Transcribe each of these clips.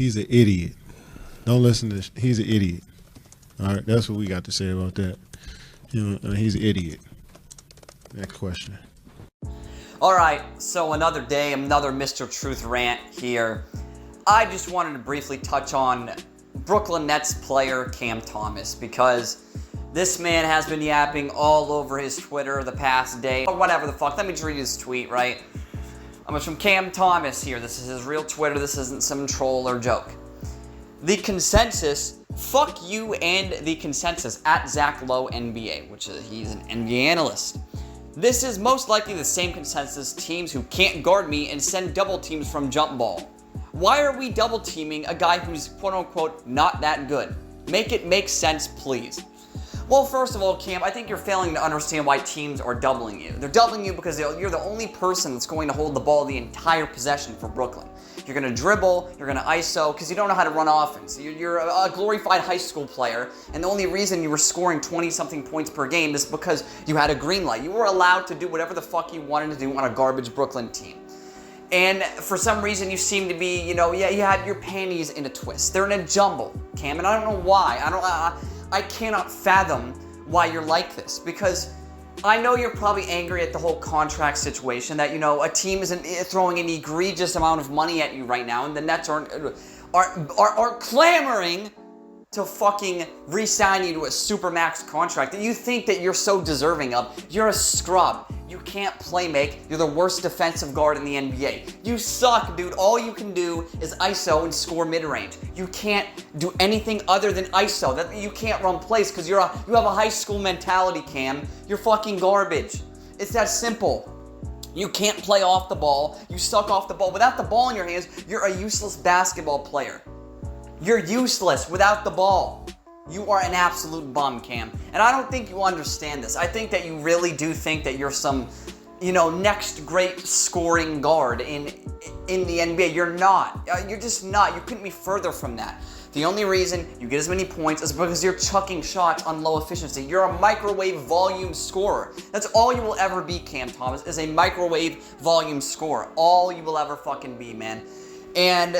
He's an idiot. Don't listen to this. He's an idiot. All right, that's what we got to say about that. He's an idiot. Next question. All right, so another day, another Mr. Truth rant here. I just wanted to briefly touch on Brooklyn Nets player Cam Thomas, because this man has been yapping all over his Twitter the past day, or whatever the fuck. Let me just read his tweet, right? I'm from Cam Thomas here. This is his real Twitter. This isn't some troll or joke. The consensus, fuck you and the consensus, at Zach Lowe NBA, which is, he's an NBA analyst. This is most likely the same consensus, teams who can't guard me and send double teams from jump ball. Why are we double teaming a guy who's quote unquote not that good? Make it make sense, please. Well, first of all, Cam, I think you're failing to understand why teams are doubling you. They're doubling you because you're the only person that's going to hold the ball the entire possession for Brooklyn. You're going to dribble, you're going to ISO, because you don't know how to run offense. You're a glorified high school player, and the only reason you were scoring 20-something points per game is because you had a green light. You were allowed to do whatever the fuck you wanted to do on a garbage Brooklyn team. And for some reason, you seem to be, you had your panties in a twist. They're in a jumble, Cam, and I don't know why. I cannot fathom why you're like this, because I know you're probably angry at the whole contract situation, that, a team isn't throwing an egregious amount of money at you right now, and the Nets aren't clamoring to fucking re-sign you to a supermax contract that you think that you're so deserving of. You're a scrub. You can't play make. You're the worst defensive guard in the NBA. You suck, dude. All you can do is ISO and score mid-range. You can't do anything other than ISO. That you can't run plays because you have a high school mentality, Cam. You're fucking garbage. It's that simple. You can't play off the ball. You suck off the ball. Without the ball in your hands, you're a useless basketball player. You're useless without the ball. You are an absolute bum, Cam. And I don't think you understand this. I think that you really do think that you're some, next great scoring guard in the NBA. You're not. You're just not. You couldn't be further from that. The only reason you get as many points is because you're chucking shots on low efficiency. You're a microwave volume scorer. That's all you will ever be, Cam Thomas, is a microwave volume scorer. All you will ever fucking be, man. And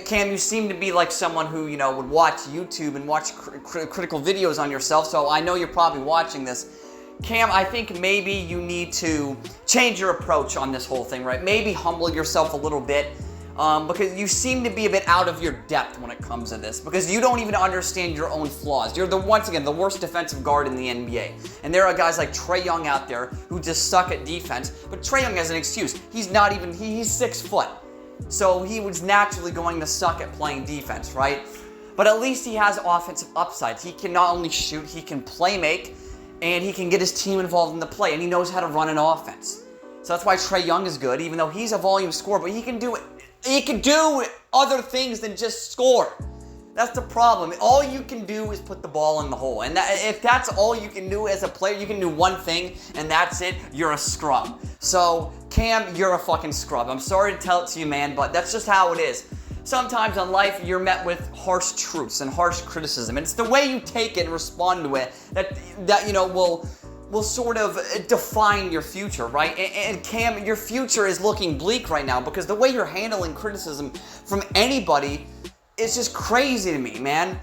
Cam, you seem to be like someone who, would watch YouTube and watch critical videos on yourself, so I know you're probably watching this. Cam, I think maybe you need to change your approach on this whole thing, right? Maybe humble yourself a little bit, because you seem to be a bit out of your depth when it comes to this, because you don't even understand your own flaws. You're once again, the worst defensive guard in the NBA. And there are guys like Trae Young out there who just suck at defense, but Trae Young has an excuse. He's 6 foot. So he was naturally going to suck at playing defense, right? But at least he has offensive upside. He can not only shoot, he can play make, and he can get his team involved in the play, and he knows how to run an offense. So that's why Trae Young is good, even though he's a volume scorer, but he can do other things than just score. That's the problem. All you can do is put the ball in the hole. And if that's all you can do as a player, you can do one thing, and that's it, you're a scrub. So, Cam, you're a fucking scrub. I'm sorry to tell it to you, man, but that's just how it is. Sometimes in life, you're met with harsh truths and harsh criticism. And it's the way you take it and respond to it that will sort of define your future, right? And Cam, your future is looking bleak right now because the way you're handling criticism from anybody, it's just crazy to me, man.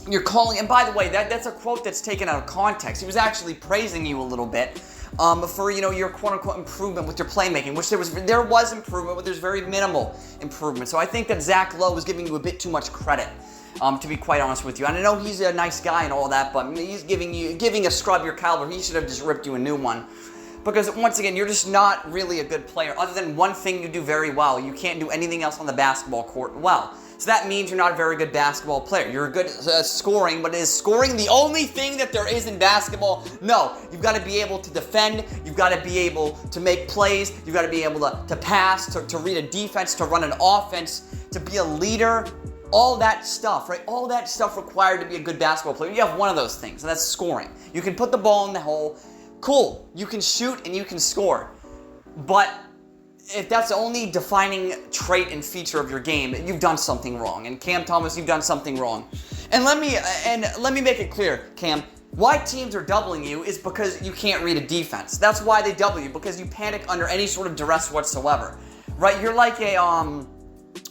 You're calling, and by the way, that's a quote that's taken out of context. He was actually praising you a little bit for your quote-unquote improvement with your playmaking, which there was improvement, but there's very minimal improvement. So I think that Zach Lowe was giving you a bit too much credit, to be quite honest with you. And I know he's a nice guy and all that, but he's giving a scrub your caliber. He should have just ripped you a new one. Because once again, you're just not really a good player. Other than one thing you do very well, you can't do anything else on the basketball court well. So that means you're not a very good basketball player. You're good at scoring, but is scoring the only thing that there is in basketball? No. You've got to be able to defend. You've got to be able to make plays. You've got to be able to pass, to read a defense, to run an offense, to be a leader. All that stuff, right? All that stuff required to be a good basketball player. You have one of those things, and that's scoring. You can put the ball in the hole. Cool. You can shoot and you can score. But if that's the only defining trait and feature of your game, you've done something wrong. And Cam Thomas, you've done something wrong. And let me make it clear, Cam, why teams are doubling you is because you can't read a defense. That's why they double you, because you panic under any sort of duress whatsoever. Right? You're like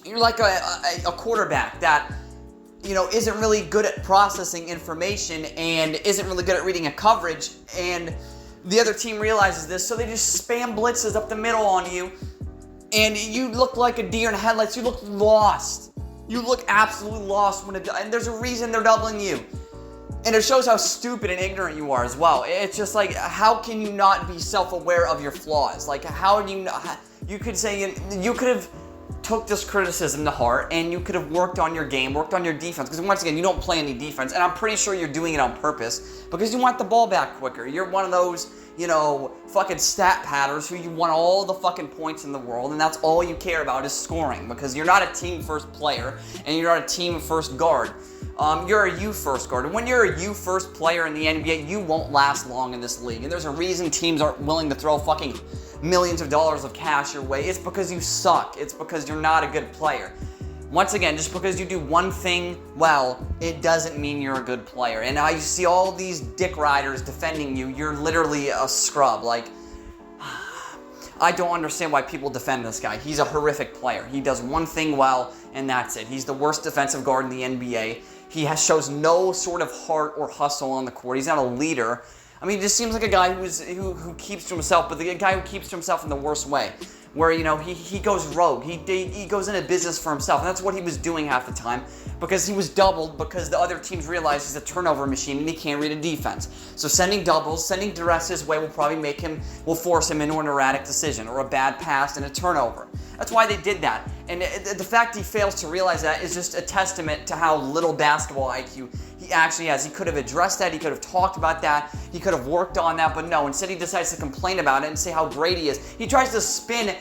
You're like a quarterback that, you know, isn't really good at processing information and isn't really good at reading a coverage, and the other team realizes this, so they just spam blitzes up the middle on you, and you look like a deer in headlights. You look lost. You look absolutely lost and there's a reason they're doubling you. And it shows how stupid and ignorant you are as well. It's just like, how can you not be self-aware of your flaws? Like, how do you not, you could say, you could have took this criticism to heart and you could have worked on your game, worked on your defense. Because once again, you don't play any defense. And I'm pretty sure you're doing it on purpose because you want the ball back quicker. You're one of those, you know, fucking stat padders who you want all the fucking points in the world, and that's all you care about is scoring, because you're not a team first player and you're not a team first guard. You're a you first guard. And when you're a you first player in the NBA, you won't last long in this league. And there's a reason teams aren't willing to throw fucking millions of dollars of cash your way. It's because you suck. It's because you're not a good player. Once again, just because you do one thing well, it doesn't mean you're a good player. And I see all these dick riders defending you. You're literally a scrub. Like, I don't understand why people defend this guy. He's a horrific player. He does one thing well, and that's it. He's the worst defensive guard in the NBA. He shows no sort of heart or hustle on the court. He's not a leader. I mean, he just seems like a guy who keeps to himself, but the guy who keeps to himself in the worst way. Where, you know, he goes rogue. He goes into business for himself. And that's what he was doing half the time, because he was doubled because the other teams realized he's a turnover machine and he can't read a defense. So sending doubles, sending duress his way will force him into an erratic decision or a bad pass and a turnover. That's why they did that. And the fact he fails to realize that is just a testament to how little basketball IQ he actually has. He could have addressed that. He could have talked about that. He could have worked on that, but no. Instead, he decides to complain about it and say how great he is. He tries to spin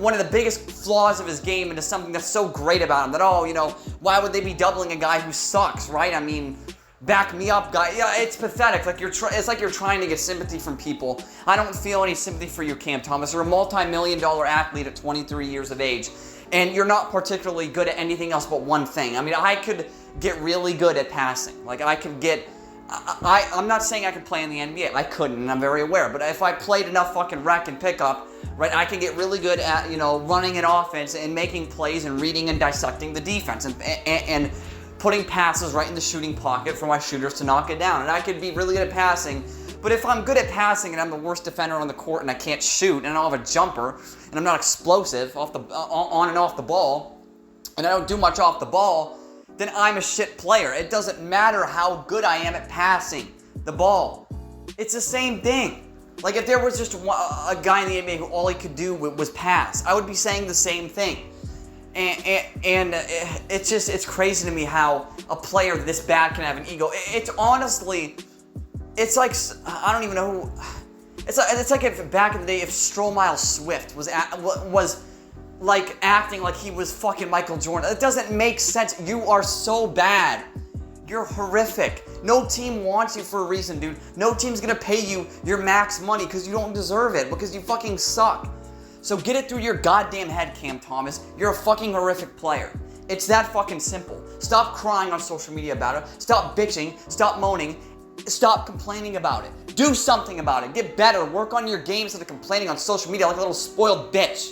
one of the biggest flaws of his game into something that's so great about him. That, oh, you know, why would they be doubling a guy who sucks, right? I mean, back me up, guy. Yeah, it's pathetic. Like it's like you're trying to get sympathy from people. I don't feel any sympathy for you, Cam Thomas. You're a multi-million-dollar athlete at 23 years of age, and you're not particularly good at anything else but one thing. I mean, I could get really good at passing. Like, I could get... I'm not saying I could play in the NBA. I couldn't, and I'm very aware. But if I played enough fucking rec and pickup, right, I can get really good at, you know, running an offense and making plays and reading and dissecting the defense and putting passes right in the shooting pocket for my shooters to knock it down. And I could be really good at passing. But if I'm good at passing and I'm the worst defender on the court and I can't shoot and I don't have a jumper and I'm not explosive on and off the ball and I don't do much off the ball, then I'm a shit player. It doesn't matter how good I am at passing the ball. It's the same thing. Like, if there was just a guy in the NBA who all he could do was pass, I would be saying the same thing. And it's crazy to me how a player this bad can have an ego. It's honestly, it's like, I don't even know who, it's like if back in the day, if Stromile Swift was like acting like he was fucking Michael Jordan. It doesn't make sense. You are so bad. You're horrific. No team wants you for a reason, dude. No team's gonna pay you your max money because you don't deserve it, because you fucking suck. So get it through your goddamn head, Cam Thomas. You're a fucking horrific player. It's that fucking simple. Stop crying on social media about it. Stop bitching. Stop moaning. Stop complaining about it. Do something about it. Get better. Work on your game instead of complaining on social media like a little spoiled bitch.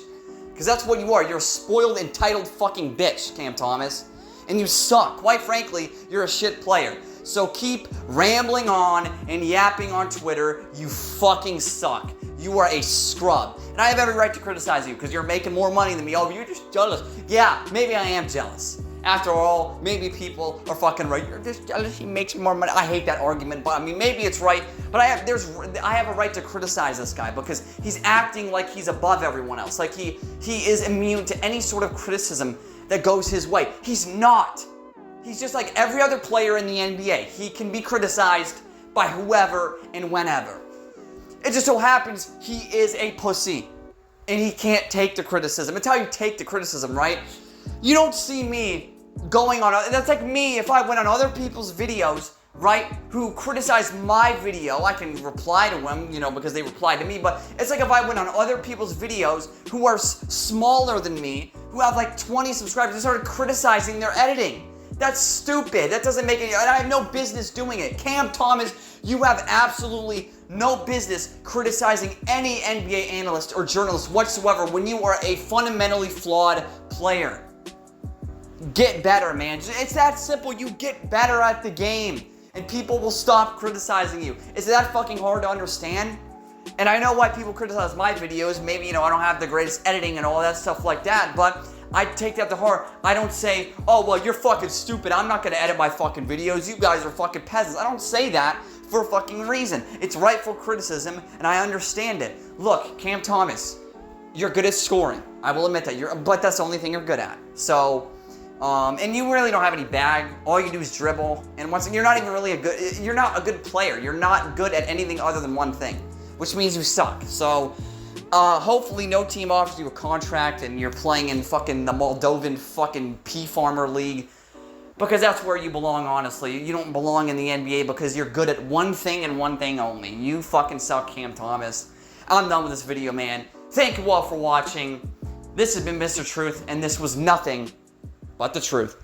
Because that's what you are. You're a spoiled, entitled fucking bitch, Cam Thomas. And you suck. Quite frankly, you're a shit player. So keep rambling on and yapping on Twitter. You fucking suck. You are a scrub. And I have every right to criticize you because you're making more money than me. Oh, you're just jealous. Yeah, maybe I am jealous. After all, maybe people are fucking right. You're just jealous. He makes more money. I hate that argument, but I mean, maybe it's right. But I have a right to criticize this guy because he's acting like he's above everyone else. Like he is immune to any sort of criticism that goes his way. He's not. He's just like every other player in the NBA. He can be criticized by whoever and whenever. It just so happens he is a pussy and he can't take the criticism. It's how you take the criticism, right? You don't see me going on, that's like me if I went on other people's videos, right, who criticize my video. I can reply to them, you know, because they replied to me, but it's like if I went on other people's videos who are smaller than me, who have like 20 subscribers, and started criticizing their editing. That's stupid. That doesn't make any, I have no business doing it. Cam Thomas, you have absolutely no business criticizing any NBA analyst or journalist whatsoever when you are a fundamentally flawed player. get better, man. It's that simple. You get better at the game, and people will stop criticizing you. Is it that fucking hard to understand? And I know why people criticize my videos. Maybe, I don't have the greatest editing and all that stuff like that, but I take that to heart. I don't say, oh, well, you're fucking stupid. I'm not gonna edit my fucking videos. You guys are fucking peasants. I don't say that for a fucking reason. It's rightful criticism, and I understand it. Look, Cam Thomas, you're good at scoring. I will admit that. But that's the only thing you're good at. So, and you really don't have any bag. All you do is dribble. And once again, you're not even really you're not a good player. You're not good at anything other than one thing, which means you suck. So, hopefully no team offers you a contract and you're playing in fucking the Moldovan fucking pea farmer league, because that's where you belong, honestly. You don't belong in the NBA because you're good at one thing and one thing only. You fucking suck, Cam Thomas. I'm done with this video, man. Thank you all for watching. This has been Mr. Truth, and this was nothing but the truth.